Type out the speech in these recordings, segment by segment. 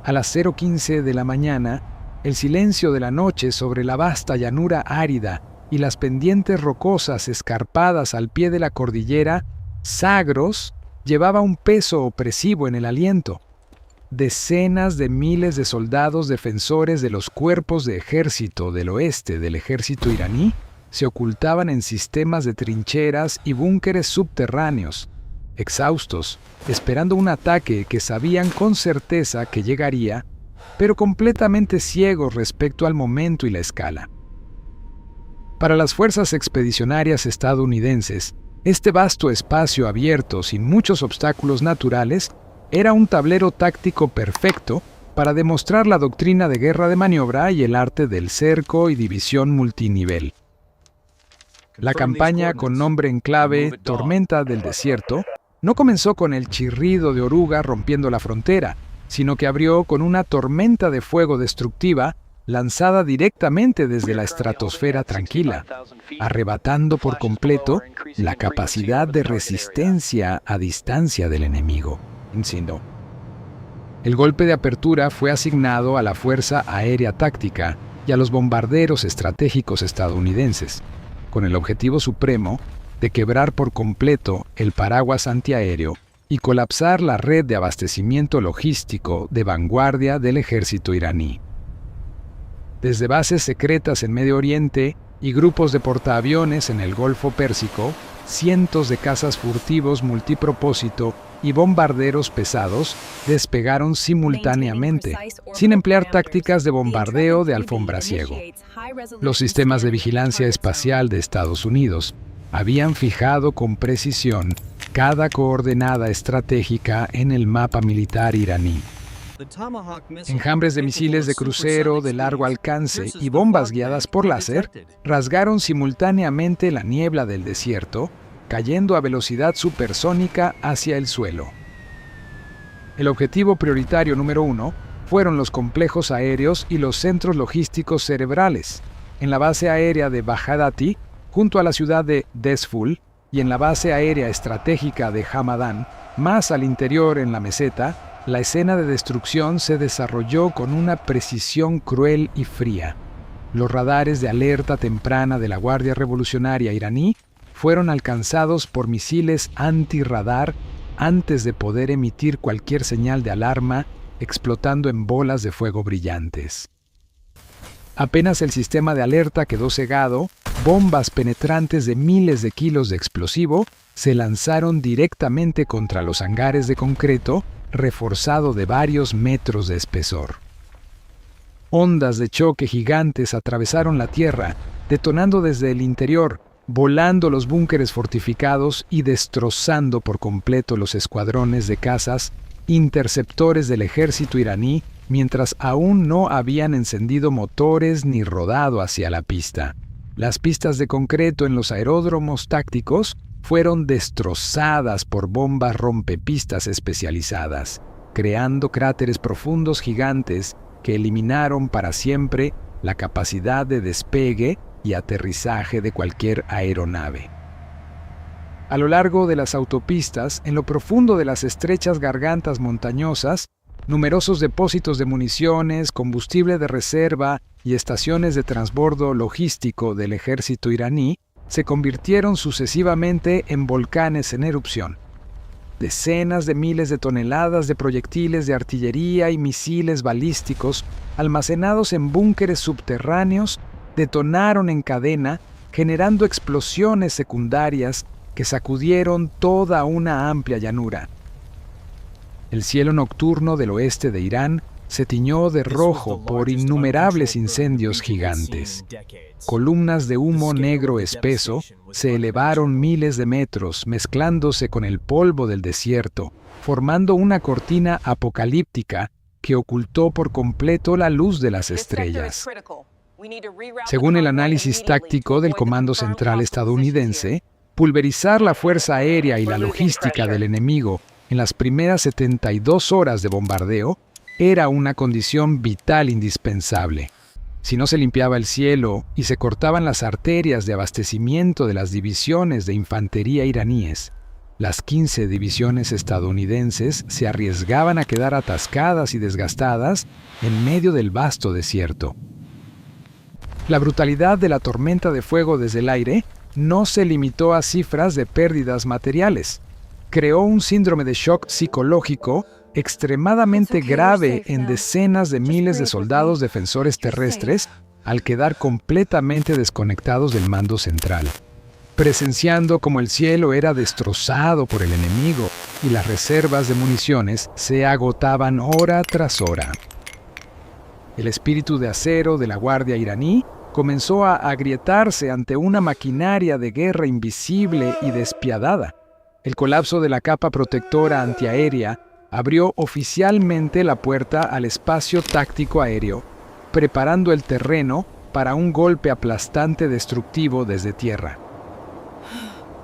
A las 0:15 de la mañana, el silencio de la noche sobre la vasta llanura árida y las pendientes rocosas escarpadas al pie de la cordillera, Zagros llevaba un peso opresivo en el aliento. Decenas de miles de soldados defensores de los cuerpos de ejército del oeste del ejército iraní se ocultaban en sistemas de trincheras y búnkeres subterráneos, exhaustos, esperando un ataque que sabían con certeza que llegaría, pero completamente ciegos respecto al momento y la escala. Para las fuerzas expedicionarias estadounidenses, este vasto espacio abierto sin muchos obstáculos naturales era un tablero táctico perfecto para demostrar la doctrina de guerra de maniobra y el arte del cerco y división multinivel. La campaña, con nombre en clave Tormenta del Desierto, no comenzó con el chirrido de oruga rompiendo la frontera, sino que abrió con una tormenta de fuego destructiva lanzada directamente desde la estratosfera tranquila, arrebatando por completo la capacidad de resistencia a distancia del enemigo. El golpe de apertura fue asignado a la Fuerza Aérea Táctica y a los bombarderos estratégicos estadounidenses, con el objetivo supremo de quebrar por completo el paraguas antiaéreo y colapsar la red de abastecimiento logístico de vanguardia del ejército iraní. Desde bases secretas en Medio Oriente y grupos de portaaviones en el Golfo Pérsico, cientos de cazas furtivos multipropósito y bombarderos pesados despegaron simultáneamente, sin emplear tácticas de bombardeo de alfombraciego. Los sistemas de vigilancia espacial de Estados Unidos habían fijado con precisión cada coordenada estratégica en el mapa militar iraní. Enjambres de misiles de crucero de largo alcance y bombas guiadas por láser rasgaron simultáneamente la niebla del desierto, cayendo a velocidad supersónica hacia el suelo. El objetivo prioritario número 1 fueron los complejos aéreos y los centros logísticos cerebrales, en la base aérea de Baghati, junto a la ciudad de Desful, y en la base aérea estratégica de Hamadán, más al interior en la meseta. La escena de destrucción se desarrolló con una precisión cruel y fría. Los radares de alerta temprana de la Guardia Revolucionaria iraní fueron alcanzados por misiles antirradar antes de poder emitir cualquier señal de alarma, explotando en bolas de fuego brillantes. Apenas el sistema de alerta quedó cegado, bombas penetrantes de miles de kilos de explosivo se lanzaron directamente contra los hangares de concreto, reforzado de varios metros de espesor. Ondas de choque gigantes atravesaron la tierra, detonando desde el interior, volando los búnkeres fortificados y destrozando por completo los escuadrones de cazas interceptores del ejército iraní, mientras aún no habían encendido motores ni rodado hacia la pista. Las pistas de concreto en los aeródromos tácticos fueron destrozadas por bombas rompepistas especializadas, creando cráteres profundos gigantes que eliminaron para siempre la capacidad de despegue y aterrizaje de cualquier aeronave. A lo largo de las autopistas, en lo profundo de las estrechas gargantas montañosas, numerosos depósitos de municiones, combustible de reserva y estaciones de transbordo logístico del ejército iraní se convirtieron sucesivamente en volcanes en erupción. Decenas de miles de toneladas de proyectiles de artillería y misiles balísticos almacenados en búnkeres subterráneos detonaron en cadena, generando explosiones secundarias que sacudieron toda una amplia llanura. El cielo nocturno del oeste de Irán se tiñó de rojo por innumerables incendios gigantes. Columnas de humo negro espeso se elevaron miles de metros, mezclándose con el polvo del desierto, formando una cortina apocalíptica que ocultó por completo la luz de las estrellas. Según el análisis táctico del Comando Central estadounidense, pulverizar la fuerza aérea y la logística del enemigo en las primeras 72 horas de bombardeo era una condición vital indispensable. Si no se limpiaba el cielo y se cortaban las arterias de abastecimiento de las divisiones de infantería iraníes, Las 15 divisiones estadounidenses se arriesgaban a quedar atascadas y desgastadas en medio del vasto desierto. La brutalidad de la tormenta de fuego desde el aire no se limitó a cifras de pérdidas materiales. Creó un síndrome de shock psicológico extremadamente grave en decenas de miles de soldados defensores terrestres al quedar completamente desconectados del mando central, presenciando cómo el cielo era destrozado por el enemigo y las reservas de municiones se agotaban hora tras hora. El espíritu de acero de la Guardia iraní comenzó a agrietarse ante una maquinaria de guerra invisible y despiadada. El colapso de la capa protectora antiaérea abrió oficialmente la puerta al espacio táctico aéreo, preparando el terreno para un golpe aplastante destructivo desde tierra.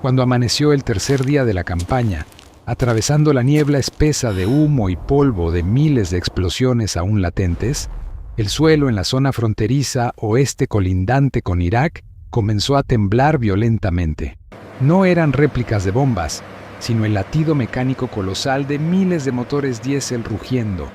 Cuando amaneció el tercer día de la campaña, atravesando la niebla espesa de humo y polvo de miles de explosiones aún latentes, el suelo en la zona fronteriza oeste colindante con Irak comenzó a temblar violentamente. No eran réplicas de bombas, sino el latido mecánico colosal de miles de motores diésel rugiendo.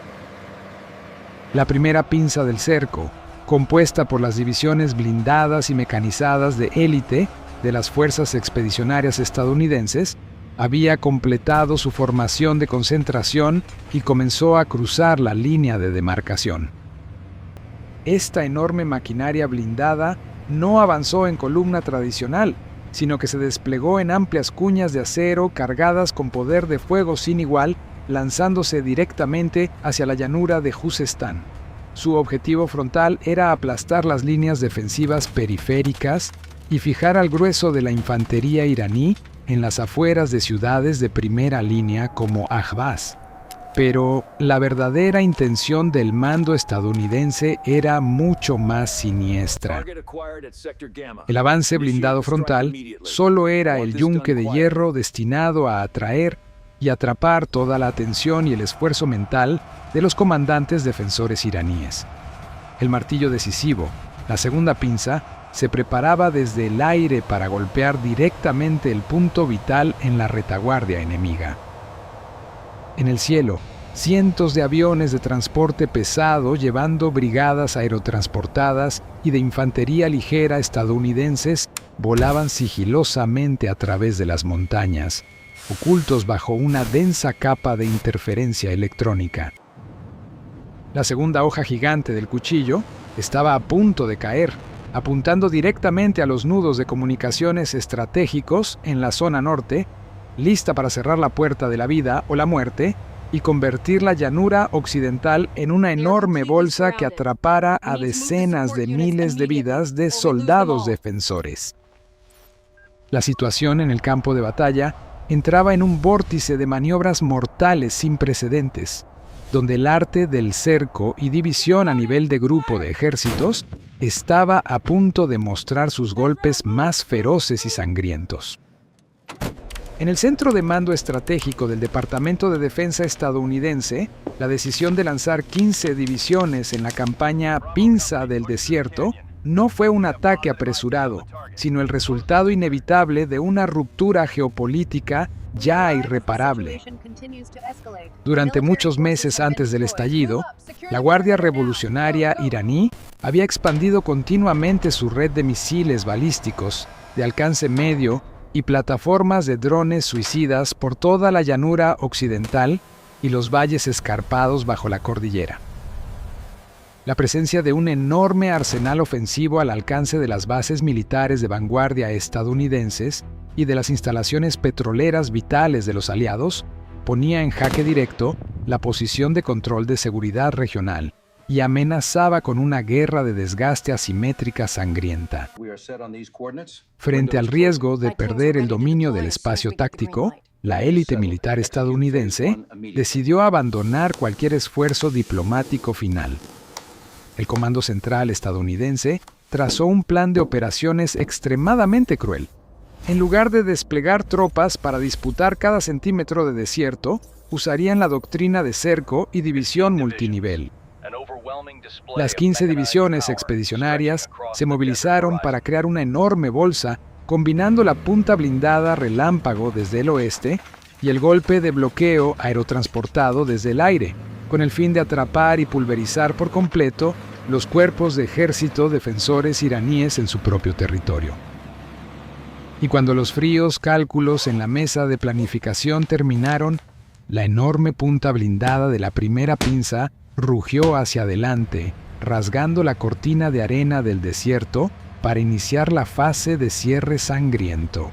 La primera pinza del cerco, compuesta por las divisiones blindadas y mecanizadas de élite de las fuerzas expedicionarias estadounidenses, había completado su formación de concentración y comenzó a cruzar la línea de demarcación. Esta enorme maquinaria blindada no avanzó en columna tradicional, sino que se desplegó en amplias cuñas de acero cargadas con poder de fuego sin igual, lanzándose directamente hacia la llanura de Juzestán. Su objetivo frontal era aplastar las líneas defensivas periféricas y fijar al grueso de la infantería iraní en las afueras de ciudades de primera línea como Ahvaz. Pero la verdadera intención del mando estadounidense era mucho más siniestra. El avance blindado frontal solo era el yunque de hierro destinado a atraer y atrapar toda la atención y el esfuerzo mental de los comandantes defensores iraníes. El martillo decisivo, la segunda pinza, se preparaba desde el aire para golpear directamente el punto vital en la retaguardia enemiga. En el cielo, cientos de aviones de transporte pesado llevando brigadas aerotransportadas y de infantería ligera estadounidenses volaban sigilosamente a través de las montañas, ocultos bajo una densa capa de interferencia electrónica. La segunda hoja gigante del cuchillo estaba a punto de caer, apuntando directamente a los nudos de comunicaciones estratégicos en la zona norte, lista para cerrar la puerta de la vida o la muerte y convertir la llanura occidental en una enorme bolsa que atrapara a decenas de miles de vidas de soldados defensores. La situación en el campo de batalla entraba en un vórtice de maniobras mortales sin precedentes, donde el arte del cerco y división a nivel de grupo de ejércitos estaba a punto de mostrar sus golpes más feroces y sangrientos. En el centro de mando estratégico del Departamento de Defensa estadounidense, la decisión de lanzar 15 divisiones en la campaña Pinza del Desierto no fue un ataque apresurado, sino el resultado inevitable de una ruptura geopolítica ya irreparable. Durante muchos meses antes del estallido, la Guardia Revolucionaria iraní había expandido continuamente su red de misiles balísticos de alcance medio y plataformas de drones suicidas por toda la llanura occidental y los valles escarpados bajo la cordillera. La presencia de un enorme arsenal ofensivo al alcance de las bases militares de vanguardia estadounidenses y de las instalaciones petroleras vitales de los aliados ponía en jaque directo la posición de control de seguridad regional y amenazaba con una guerra de desgaste asimétrica sangrienta. Frente al riesgo de perder el dominio del espacio táctico, la élite militar estadounidense decidió abandonar cualquier esfuerzo diplomático final. El Comando Central estadounidense trazó un plan de operaciones extremadamente cruel. En lugar de desplegar tropas para disputar cada centímetro de desierto, usarían la doctrina de cerco y división multinivel. Las 15 divisiones expedicionarias se movilizaron para crear una enorme bolsa combinando la punta blindada relámpago desde el oeste y el golpe de bloqueo aerotransportado desde el aire, con el fin de atrapar y pulverizar por completo los cuerpos de ejército defensores iraníes en su propio territorio. Y cuando los fríos cálculos en la mesa de planificación terminaron, la enorme punta blindada de la primera pinza rugió hacia adelante, rasgando la cortina de arena del desierto para iniciar la fase de cierre sangriento.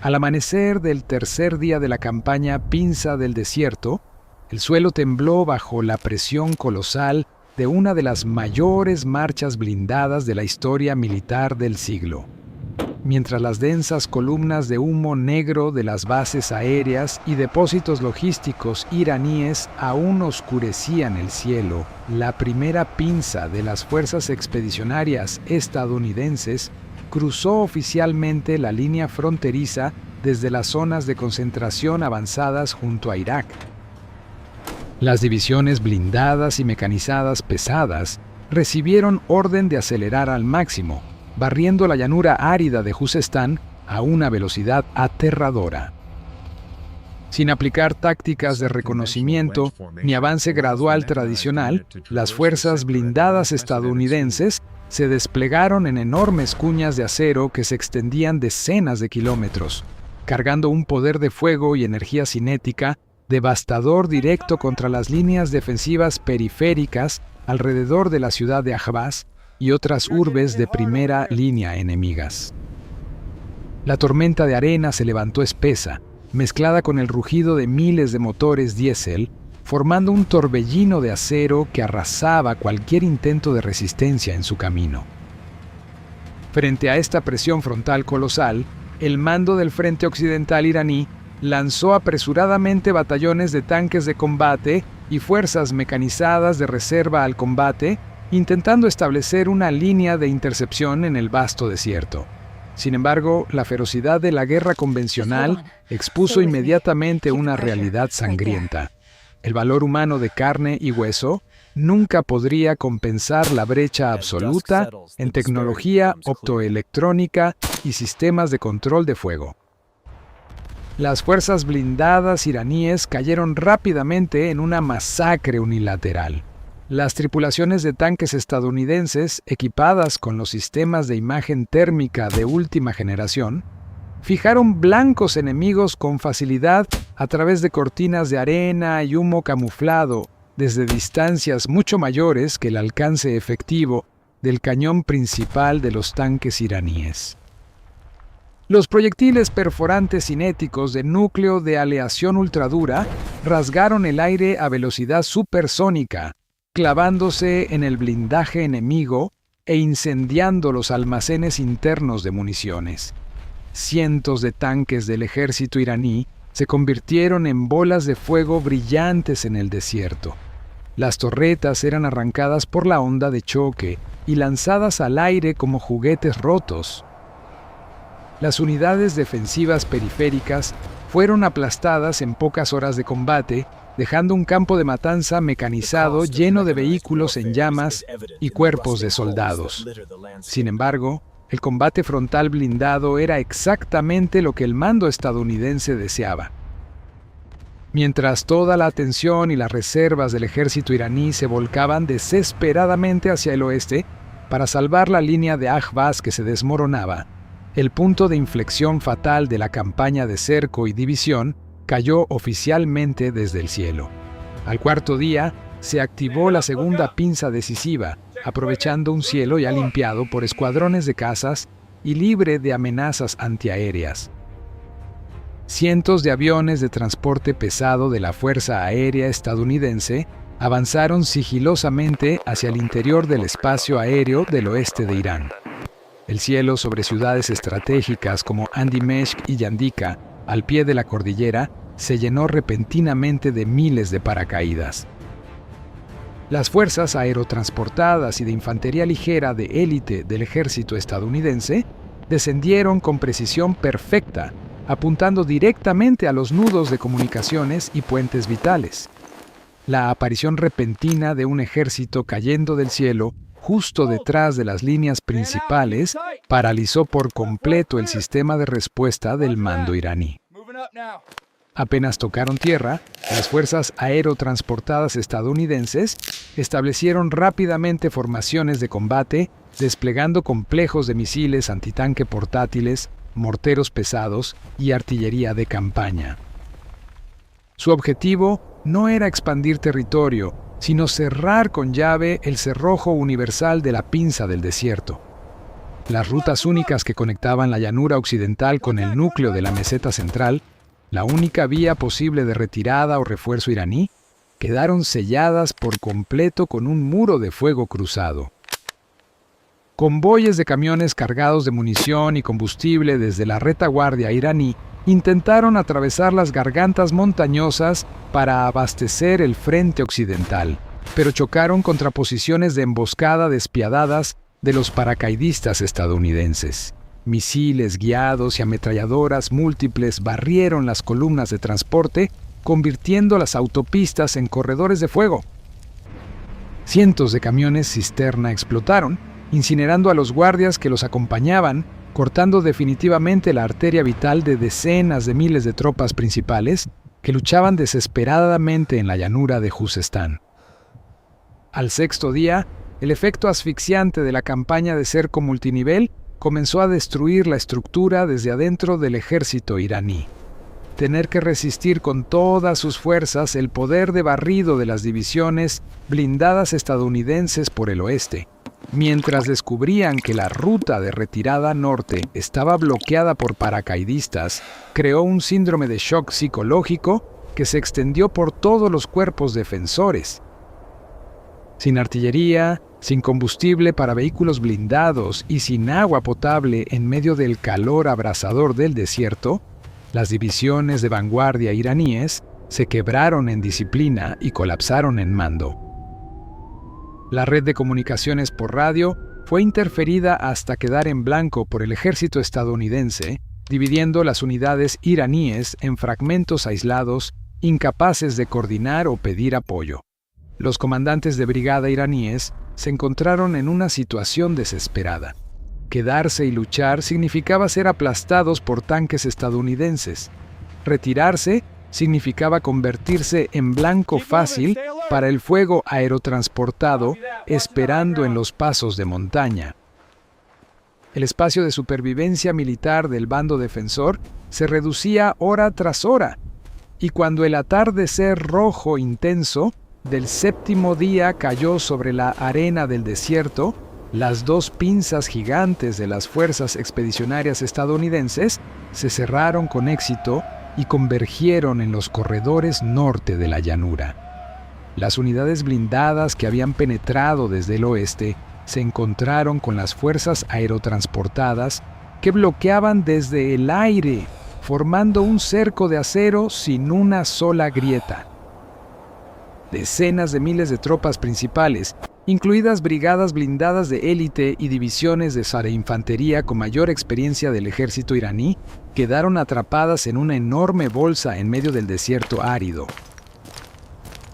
Al amanecer del tercer día de la campaña Pinza del Desierto, el suelo tembló bajo la presión colosal de una de las mayores marchas blindadas de la historia militar del siglo. Mientras las densas columnas de humo negro de las bases aéreas y depósitos logísticos iraníes aún oscurecían el cielo, la primera pinza de las fuerzas expedicionarias estadounidenses cruzó oficialmente la línea fronteriza desde las zonas de concentración avanzadas junto a Irak. Las divisiones blindadas y mecanizadas pesadas recibieron orden de acelerar al máximo, barriendo la llanura árida de Juzestán a una velocidad aterradora. Sin aplicar tácticas de reconocimiento ni avance gradual tradicional, las fuerzas blindadas estadounidenses se desplegaron en enormes cuñas de acero que se extendían decenas de kilómetros, cargando un poder de fuego y energía cinética devastador directo contra las líneas defensivas periféricas alrededor de la ciudad de Ahvaz y otras urbes de primera línea enemigas. La tormenta de arena se levantó espesa, mezclada con el rugido de miles de motores diésel, formando un torbellino de acero que arrasaba cualquier intento de resistencia en su camino. Frente a esta presión frontal colosal, el mando del frente occidental iraní lanzó apresuradamente batallones de tanques de combate y fuerzas mecanizadas de reserva al combate, intentando establecer una línea de intercepción en el vasto desierto. Sin embargo, la ferocidad de la guerra convencional expuso inmediatamente una realidad sangrienta. El valor humano de carne y hueso nunca podría compensar la brecha absoluta en tecnología optoelectrónica y sistemas de control de fuego. Las fuerzas blindadas iraníes cayeron rápidamente en una masacre unilateral. Las tripulaciones de tanques estadounidenses, equipadas con los sistemas de imagen térmica de última generación, fijaron blancos enemigos con facilidad a través de cortinas de arena y humo camuflado desde distancias mucho mayores que el alcance efectivo del cañón principal de los tanques iraníes. Los proyectiles perforantes cinéticos de núcleo de aleación ultradura rasgaron el aire a velocidad supersónica, clavándose en el blindaje enemigo e incendiando los almacenes internos de municiones. Cientos de tanques del ejército iraní se convirtieron en bolas de fuego brillantes en el desierto. Las torretas eran arrancadas por la onda de choque y lanzadas al aire como juguetes rotos. Las unidades defensivas periféricas fueron aplastadas en pocas horas de combate, dejando un campo de matanza mecanizado lleno de vehículos en llamas y cuerpos de soldados. Sin embargo, el combate frontal blindado era exactamente lo que el mando estadounidense deseaba. Mientras toda la atención y las reservas del ejército iraní se volcaban desesperadamente hacia el oeste para salvar la línea de Ahvaz que se desmoronaba, el punto de inflexión fatal de la campaña de cerco y división cayó oficialmente desde el cielo. Al cuarto día, se activó la segunda pinza decisiva, aprovechando un cielo ya limpiado por escuadrones de cazas y libre de amenazas antiaéreas. Cientos de aviones de transporte pesado de la Fuerza Aérea estadounidense avanzaron sigilosamente hacia el interior del espacio aéreo del oeste de Irán. El cielo sobre ciudades estratégicas como Andimeshk y Yandika, al pie de la cordillera, se llenó repentinamente de miles de paracaídas. Las fuerzas aerotransportadas y de infantería ligera de élite del ejército estadounidense descendieron con precisión perfecta, apuntando directamente a los nudos de comunicaciones y puentes vitales. La aparición repentina de un ejército cayendo del cielo justo detrás de las líneas principales paralizó por completo el sistema de respuesta del mando iraní. Apenas tocaron tierra, las fuerzas aerotransportadas estadounidenses establecieron rápidamente formaciones de combate, desplegando complejos de misiles antitanque portátiles, morteros pesados y artillería de campaña. Su objetivo no era expandir territorio, sino cerrar con llave el cerrojo universal de la pinza del desierto. Las rutas únicas que conectaban la llanura occidental con el núcleo de la meseta central, la única vía posible de retirada o refuerzo iraní, quedaron selladas por completo con un muro de fuego cruzado. Convoyes de camiones cargados de munición y combustible desde la retaguardia iraní intentaron atravesar las gargantas montañosas para abastecer el frente occidental, pero chocaron contra posiciones de emboscada despiadadas de los paracaidistas estadounidenses. Misiles guiados y ametralladoras múltiples barrieron las columnas de transporte, convirtiendo las autopistas en corredores de fuego. Cientos de camiones cisterna explotaron, incinerando a los guardias que los acompañaban, cortando definitivamente la arteria vital de decenas de miles de tropas principales que luchaban desesperadamente en la llanura de Juzestán. Al sexto día, el efecto asfixiante de la campaña de cerco multinivel comenzó a destruir la estructura desde adentro del ejército iraní. Tener que resistir con todas sus fuerzas el poder de barrido de las divisiones blindadas estadounidenses por el oeste, mientras descubrían que la ruta de retirada norte estaba bloqueada por paracaidistas, creó un síndrome de shock psicológico que se extendió por todos los cuerpos defensores. Sin artillería, sin combustible para vehículos blindados y sin agua potable en medio del calor abrasador del desierto, las divisiones de vanguardia iraníes se quebraron en disciplina y colapsaron en mando. La red de comunicaciones por radio fue interferida hasta quedar en blanco por el ejército estadounidense, dividiendo las unidades iraníes en fragmentos aislados, incapaces de coordinar o pedir apoyo. Los comandantes de brigada iraníes se encontraron en una situación desesperada. Quedarse y luchar significaba ser aplastados por tanques estadounidenses. Retirarse significaba convertirse en blanco fácil para el fuego aerotransportado esperando en los pasos de montaña. El espacio de supervivencia militar del bando defensor se reducía hora tras hora, y cuando el atardecer rojo intenso del séptimo día cayó sobre la arena del desierto, las dos pinzas gigantes de las fuerzas expedicionarias estadounidenses se cerraron con éxito y convergieron en los corredores norte de la llanura. Las unidades blindadas que habían penetrado desde el oeste se encontraron con las fuerzas aerotransportadas que bloqueaban desde el aire, formando un cerco de acero sin una sola grieta. Decenas de miles de tropas principales, incluidas brigadas blindadas de élite y divisiones de infantería con mayor experiencia del ejército iraní, quedaron atrapadas en una enorme bolsa en medio del desierto árido.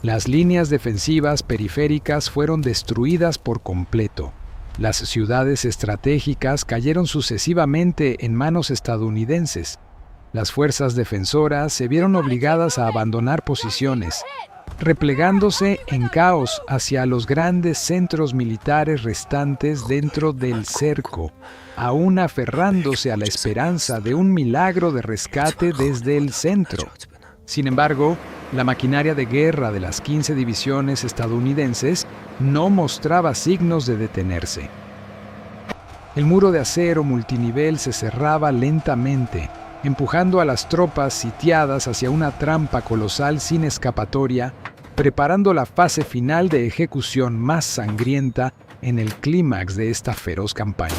Las líneas defensivas periféricas fueron destruidas por completo. Las ciudades estratégicas cayeron sucesivamente en manos estadounidenses. Las fuerzas defensoras se vieron obligadas a abandonar posiciones, replegándose en caos hacia los grandes centros militares restantes dentro del cerco, aún aferrándose a la esperanza de un milagro de rescate desde el centro. Sin embargo, la maquinaria de guerra de las 15 divisiones estadounidenses no mostraba signos de detenerse. El muro de acero multinivel se cerraba lentamente, empujando a las tropas sitiadas hacia una trampa colosal sin escapatoria, preparando la fase final de ejecución más sangrienta en el clímax de esta feroz campaña.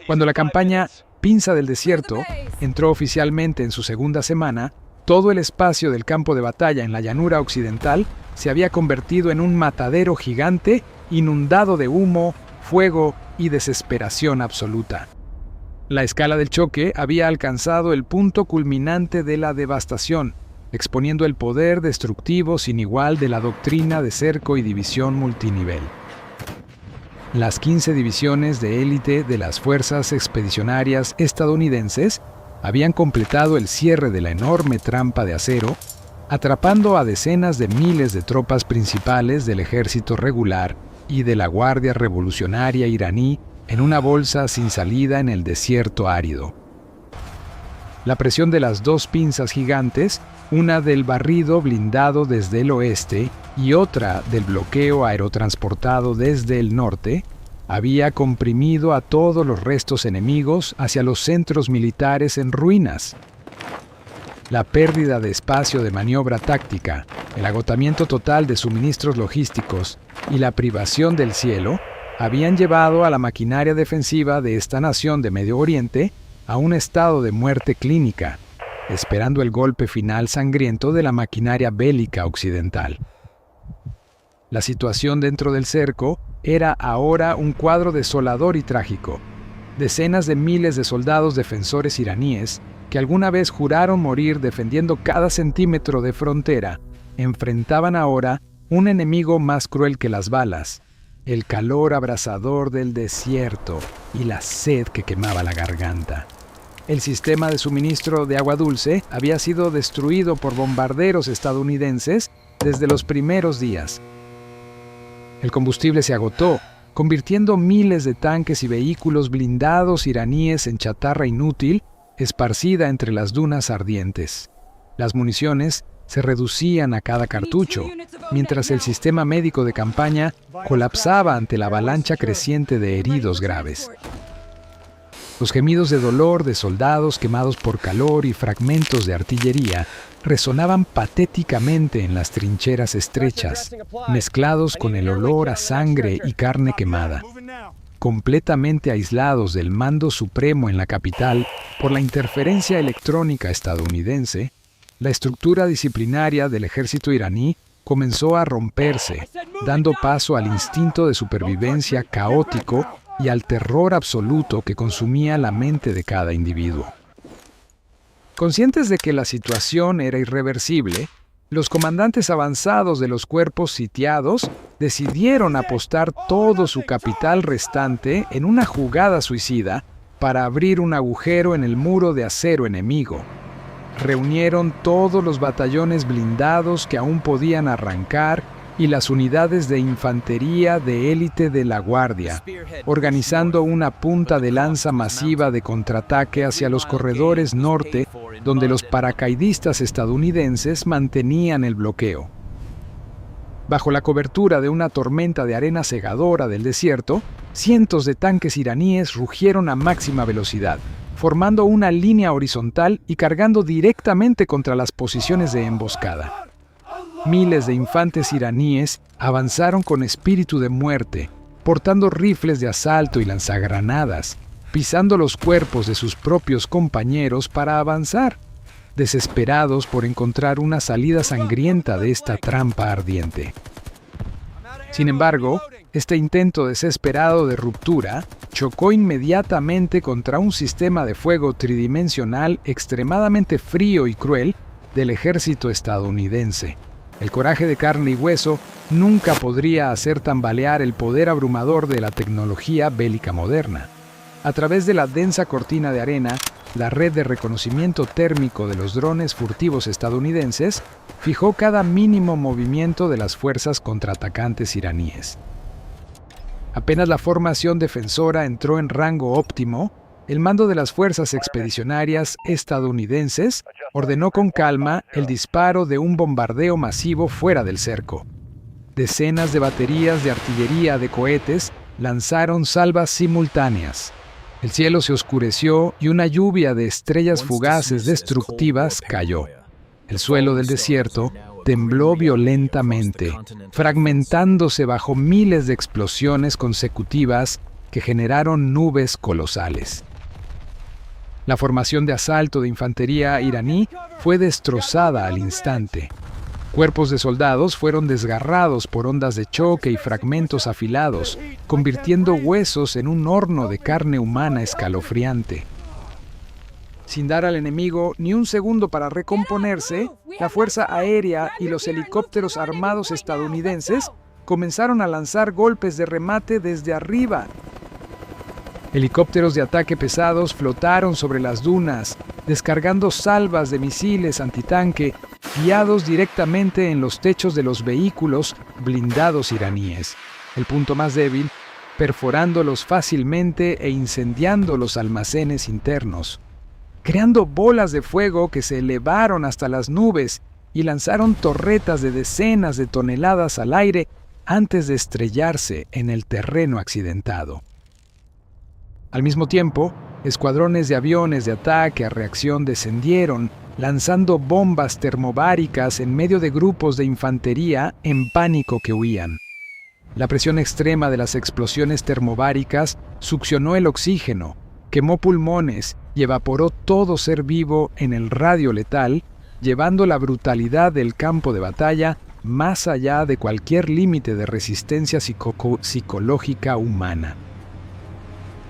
Cuando la campaña Pinza del Desierto entró oficialmente en su segunda semana, todo el espacio del campo de batalla en la llanura occidental se había convertido en un matadero gigante inundado de humo, fuego y desesperación absoluta. La escala del choque había alcanzado el punto culminante de la devastación, exponiendo el poder destructivo sin igual de la doctrina de cerco y división multinivel. Las 15 divisiones de élite de las fuerzas expedicionarias estadounidenses habían completado el cierre de la enorme trampa de acero, atrapando a decenas de miles de tropas principales del ejército regular y de la Guardia Revolucionaria iraní en una bolsa sin salida en el desierto árido. La presión de las dos pinzas gigantes, una del barrido blindado desde el oeste y otra del bloqueo aerotransportado desde el norte, había comprimido a todos los restos enemigos hacia los centros militares en ruinas. La pérdida de espacio de maniobra táctica, el agotamiento total de suministros logísticos y la privación del cielo habían llevado a la maquinaria defensiva de esta nación de Medio Oriente a un estado de muerte clínica, esperando el golpe final sangriento de la maquinaria bélica occidental. La situación dentro del cerco era ahora un cuadro desolador y trágico. Decenas de miles de soldados defensores iraníes, que alguna vez juraron morir defendiendo cada centímetro de frontera, enfrentaban ahora un enemigo más cruel que las balas, el calor abrasador del desierto y la sed que quemaba la garganta. El sistema de suministro de agua dulce había sido destruido por bombarderos estadounidenses desde los primeros días. El combustible se agotó, convirtiendo miles de tanques y vehículos blindados iraníes en chatarra inútil, esparcida entre las dunas ardientes. Las municiones se reducían a cada cartucho, mientras el sistema médico de campaña colapsaba ante la avalancha creciente de heridos graves. Los gemidos de dolor de soldados quemados por calor y fragmentos de artillería resonaban patéticamente en las trincheras estrechas, mezclados con el olor a sangre y carne quemada. Completamente aislados del mando supremo en la capital por la interferencia electrónica estadounidense, la estructura disciplinaria del ejército iraní comenzó a romperse, dando paso al instinto de supervivencia caótico y al terror absoluto que consumía la mente de cada individuo. Conscientes de que la situación era irreversible, los comandantes avanzados de los cuerpos sitiados decidieron apostar todo su capital restante en una jugada suicida para abrir un agujero en el muro de acero enemigo. Reunieron todos los batallones blindados que aún podían arrancar y las unidades de infantería de élite de la Guardia, organizando una punta de lanza masiva de contraataque hacia los corredores norte, donde los paracaidistas estadounidenses mantenían el bloqueo. Bajo la cobertura de una tormenta de arena cegadora del desierto, cientos de tanques iraníes rugieron a máxima velocidad, formando una línea horizontal y cargando directamente contra las posiciones de emboscada. Miles de infantes iraníes avanzaron con espíritu de muerte, portando rifles de asalto y lanzagranadas, pisando los cuerpos de sus propios compañeros para avanzar, desesperados por encontrar una salida sangrienta de esta trampa ardiente. Sin embargo, este intento desesperado de ruptura chocó inmediatamente contra un sistema de fuego tridimensional extremadamente frío y cruel del ejército estadounidense. El coraje de carne y hueso nunca podría hacer tambalear el poder abrumador de la tecnología bélica moderna. A través de la densa cortina de arena, la red de reconocimiento térmico de los drones furtivos estadounidenses fijó cada mínimo movimiento de las fuerzas contraatacantes iraníes. Apenas la formación defensora entró en rango óptimo, el mando de las fuerzas expedicionarias estadounidenses ordenó con calma el disparo de un bombardeo masivo fuera del cerco. Decenas de baterías de artillería de cohetes lanzaron salvas simultáneas. El cielo se oscureció y una lluvia de estrellas fugaces destructivas cayó. El suelo del desierto tembló violentamente, fragmentándose bajo miles de explosiones consecutivas que generaron nubes colosales. La formación de asalto de infantería iraní fue destrozada al instante. Cuerpos de soldados fueron desgarrados por ondas de choque y fragmentos afilados, convirtiendo huesos en un horno de carne humana escalofriante. Sin dar al enemigo ni un segundo para recomponerse, la Fuerza Aérea y los helicópteros armados estadounidenses comenzaron a lanzar golpes de remate desde arriba. Helicópteros de ataque pesados flotaron sobre las dunas, descargando salvas de misiles antitanque guiados directamente en los techos de los vehículos blindados iraníes, el punto más débil, perforándolos fácilmente e incendiando los almacenes internos, creando bolas de fuego que se elevaron hasta las nubes y lanzaron torretas de decenas de toneladas al aire antes de estrellarse en el terreno accidentado. Al mismo tiempo, escuadrones de aviones de ataque a reacción descendieron, lanzando bombas termobáricas en medio de grupos de infantería en pánico que huían. La presión extrema de las explosiones termobáricas succionó el oxígeno, quemó pulmones y evaporó todo ser vivo en el radio letal, llevando la brutalidad del campo de batalla más allá de cualquier límite de resistencia psicológica humana.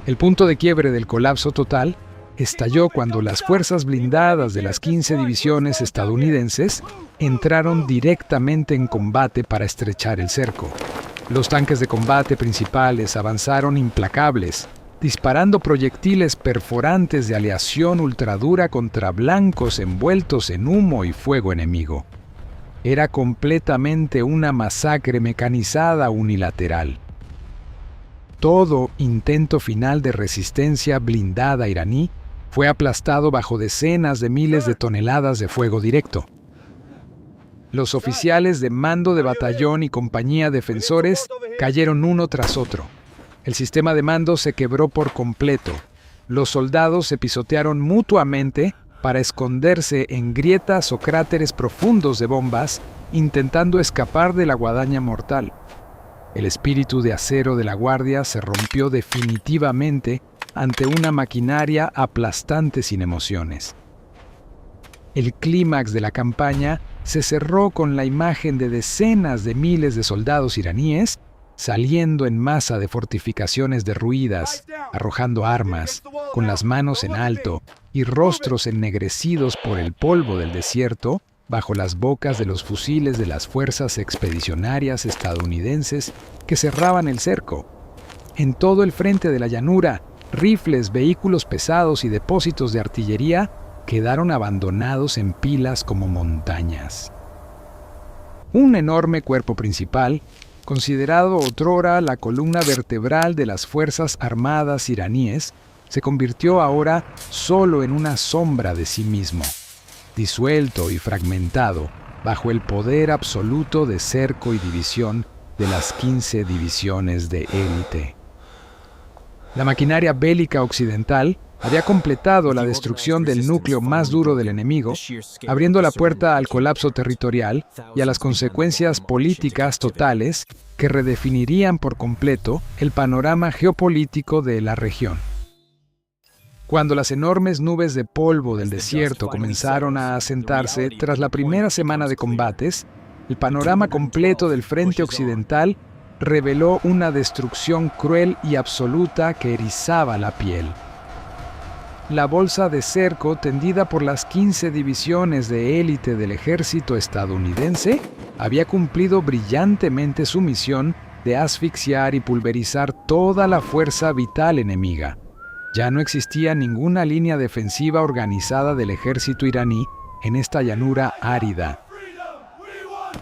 El punto de quiebre del colapso total estalló cuando las fuerzas blindadas de las 15 divisiones estadounidenses entraron directamente en combate para estrechar el cerco. Los tanques de combate principales avanzaron implacables, disparando proyectiles perforantes de aleación ultradura contra blancos envueltos en humo y fuego enemigo. Era completamente una masacre mecanizada unilateral. Todo intento final de resistencia blindada iraní fue aplastado bajo decenas de miles de toneladas de fuego directo. Los oficiales de mando de batallón y compañía defensores cayeron uno tras otro. El sistema de mando se quebró por completo. Los soldados se pisotearon mutuamente para esconderse en grietas o cráteres profundos de bombas, intentando escapar de la guadaña mortal. El espíritu de acero de la guardia se rompió definitivamente ante una maquinaria aplastante sin emociones. El clímax de la campaña se cerró con la imagen de decenas de miles de soldados iraníes saliendo en masa de fortificaciones derruidas, arrojando armas, con las manos en alto y rostros ennegrecidos por el polvo del desierto, bajo las bocas de los fusiles de las fuerzas expedicionarias estadounidenses que cerraban el cerco. En todo el frente de la llanura, rifles, vehículos pesados y depósitos de artillería quedaron abandonados en pilas como montañas. Un enorme cuerpo principal, considerado otrora la columna vertebral de las fuerzas armadas iraníes, se convirtió ahora solo en una sombra de sí mismo, disuelto y fragmentado bajo el poder absoluto de cerco y división de las 15 divisiones de élite. La maquinaria bélica occidental había completado la destrucción del núcleo más duro del enemigo, abriendo la puerta al colapso territorial y a las consecuencias políticas totales que redefinirían por completo el panorama geopolítico de la región. Cuando las enormes nubes de polvo del desierto comenzaron a asentarse tras la primera semana de combates, el panorama completo del frente occidental reveló una destrucción cruel y absoluta que erizaba la piel. La bolsa de cerco tendida por las 15 divisiones de élite del ejército estadounidense había cumplido brillantemente su misión de asfixiar y pulverizar toda la fuerza vital enemiga. Ya no existía ninguna línea defensiva organizada del ejército iraní en esta llanura árida.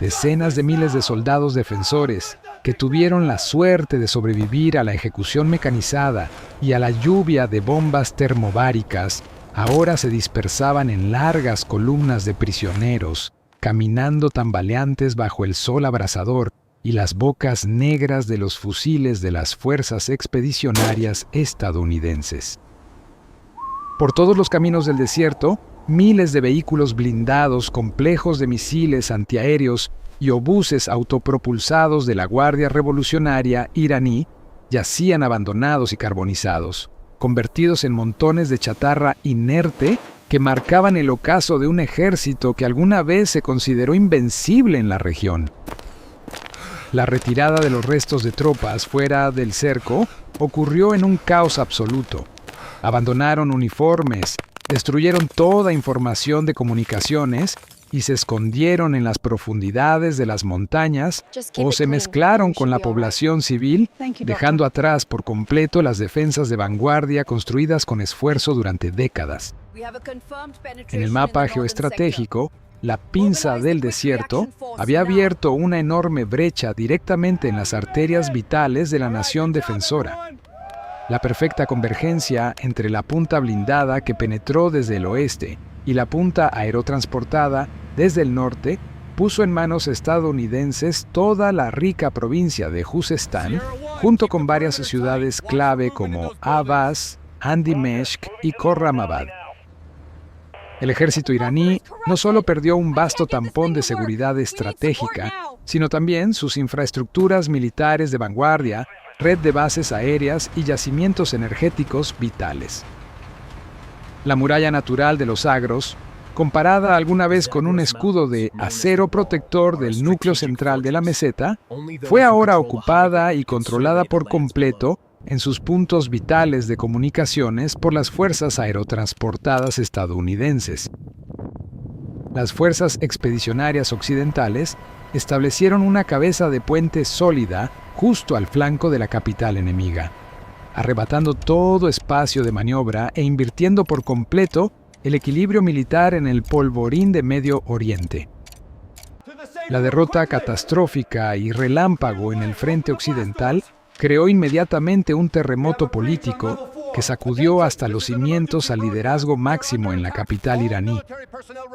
Decenas de miles de soldados defensores que tuvieron la suerte de sobrevivir a la ejecución mecanizada y a la lluvia de bombas termobáricas, ahora se dispersaban en largas columnas de prisioneros, caminando tambaleantes bajo el sol abrasador y las bocas negras de los fusiles de las fuerzas expedicionarias estadounidenses. Por todos los caminos del desierto, miles de vehículos blindados, complejos de misiles antiaéreos y obuses autopropulsados de la Guardia Revolucionaria iraní yacían abandonados y carbonizados, convertidos en montones de chatarra inerte que marcaban el ocaso de un ejército que alguna vez se consideró invencible en la región. La retirada de los restos de tropas fuera del cerco ocurrió en un caos absoluto. Abandonaron uniformes, destruyeron toda información de comunicaciones y se escondieron en las profundidades de las montañas o se mezclaron con la población civil, dejando atrás por completo las defensas de vanguardia construidas con esfuerzo durante décadas. En el mapa geoestratégico, la pinza del desierto había abierto una enorme brecha directamente en las arterias vitales de la nación defensora. La perfecta convergencia entre la punta blindada que penetró desde el oeste y la punta aerotransportada desde el norte puso en manos estadounidenses toda la rica provincia de Juzestán, junto con varias ciudades clave como Ahvaz, Andimeshk y Khorramabad. El ejército iraní no solo perdió un vasto tampón de seguridad estratégica, sino también sus infraestructuras militares de vanguardia, red de bases aéreas y yacimientos energéticos vitales. La muralla natural de los Zagros, comparada alguna vez con un escudo de acero protector del núcleo central de la meseta, fue ahora ocupada y controlada por completo en sus puntos vitales de comunicaciones por las fuerzas aerotransportadas estadounidenses. Las fuerzas expedicionarias occidentales establecieron una cabeza de puente sólida justo al flanco de la capital enemiga, arrebatando todo espacio de maniobra e invirtiendo por completo el equilibrio militar en el polvorín de Medio Oriente. La derrota catastrófica y relámpago en el frente occidental creó inmediatamente un terremoto político que sacudió hasta los cimientos al liderazgo máximo en la capital iraní.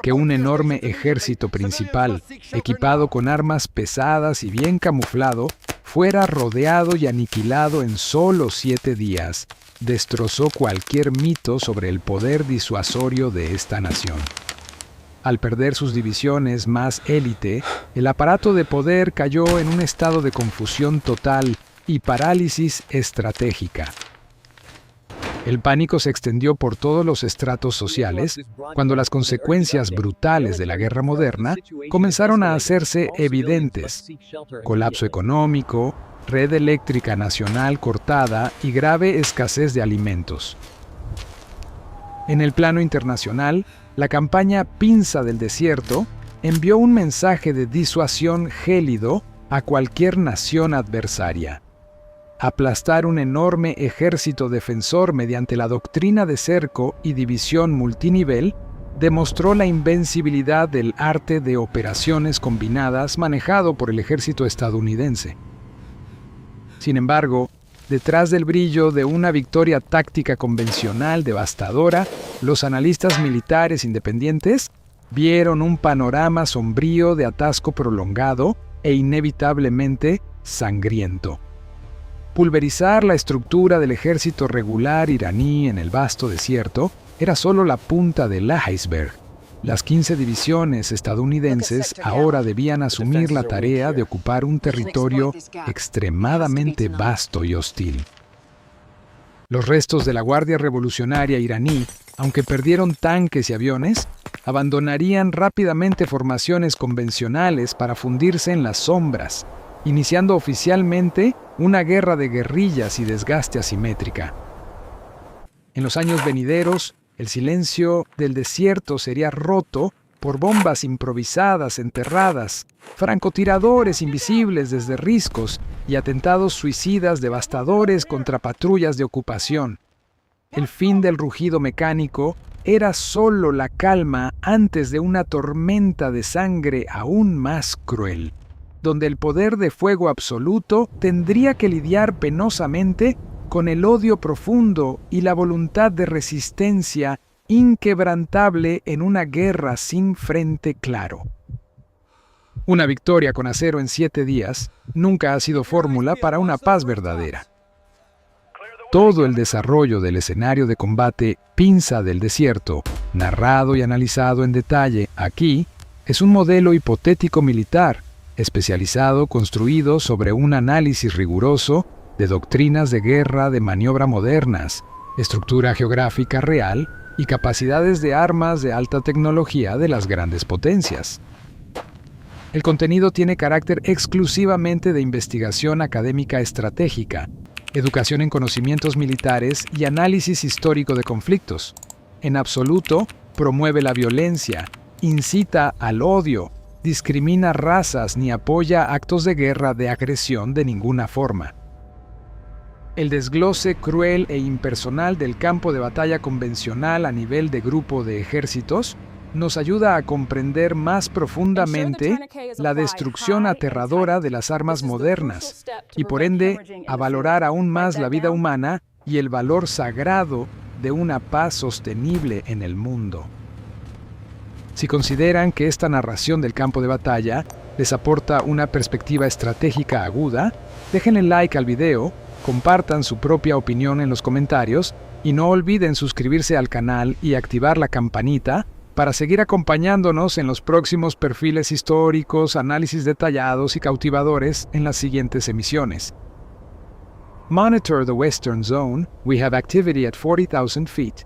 Que un enorme ejército principal, equipado con armas pesadas y bien camuflado, fuera rodeado y aniquilado en solo 7 días, destrozó cualquier mito sobre el poder disuasorio de esta nación. Al perder sus divisiones más élite, el aparato de poder cayó en un estado de confusión total y parálisis estratégica. El pánico se extendió por todos los estratos sociales cuando las consecuencias brutales de la guerra moderna comenzaron a hacerse evidentes: colapso económico, red eléctrica nacional cortada y grave escasez de alimentos. En el plano internacional, la campaña Pinza del Desierto envió un mensaje de disuasión gélido a cualquier nación adversaria. Aplastar un enorme ejército defensor mediante la doctrina de cerco y división multinivel demostró la invencibilidad del arte de operaciones combinadas manejado por el ejército estadounidense. Sin embargo, detrás del brillo de una victoria táctica convencional devastadora, los analistas militares independientes vieron un panorama sombrío de atasco prolongado e inevitablemente sangriento. Pulverizar la estructura del ejército regular iraní en el vasto desierto era solo la punta del iceberg. Las 15 divisiones estadounidenses ahora debían asumir la tarea de ocupar un territorio extremadamente vasto y hostil. Los restos de la Guardia Revolucionaria iraní, aunque perdieron tanques y aviones, abandonarían rápidamente formaciones convencionales para fundirse en las sombras, iniciando oficialmente una guerra de guerrillas y desgaste asimétrica. En los años venideros, el silencio del desierto sería roto por bombas improvisadas enterradas, francotiradores invisibles desde riscos y atentados suicidas devastadores contra patrullas de ocupación. El fin del rugido mecánico era solo la calma antes de una tormenta de sangre aún más cruel, donde el poder de fuego absoluto tendría que lidiar penosamente con el odio profundo y la voluntad de resistencia inquebrantable en una guerra sin frente claro. Una victoria con acero en 7 días nunca ha sido fórmula para una paz verdadera. Todo el desarrollo del escenario de combate Pinza del Desierto, narrado y analizado en detalle aquí, es un modelo hipotético militar, especializado construido sobre un análisis riguroso de doctrinas de guerra de maniobra modernas, estructura geográfica real y capacidades de armas de alta tecnología de las grandes potencias. El contenido tiene carácter exclusivamente de investigación académica estratégica, educación en conocimientos militares y análisis histórico de conflictos. En absoluto, promueve la violencia, incita al odio, discrimina razas ni apoya actos de guerra de agresión de ninguna forma. El desglose cruel e impersonal del campo de batalla convencional a nivel de grupo de ejércitos nos ayuda a comprender más profundamente la destrucción aterradora de las armas modernas y por ende a valorar aún más la vida humana y el valor sagrado de una paz sostenible en el mundo. Si consideran que esta narración del campo de batalla les aporta una perspectiva estratégica aguda, déjenle like al video, compartan su propia opinión en los comentarios y no olviden suscribirse al canal y activar la campanita para seguir acompañándonos en los próximos perfiles históricos, análisis detallados y cautivadores en las siguientes emisiones. Monitor the Western Zone. We have activity at 40,000 feet.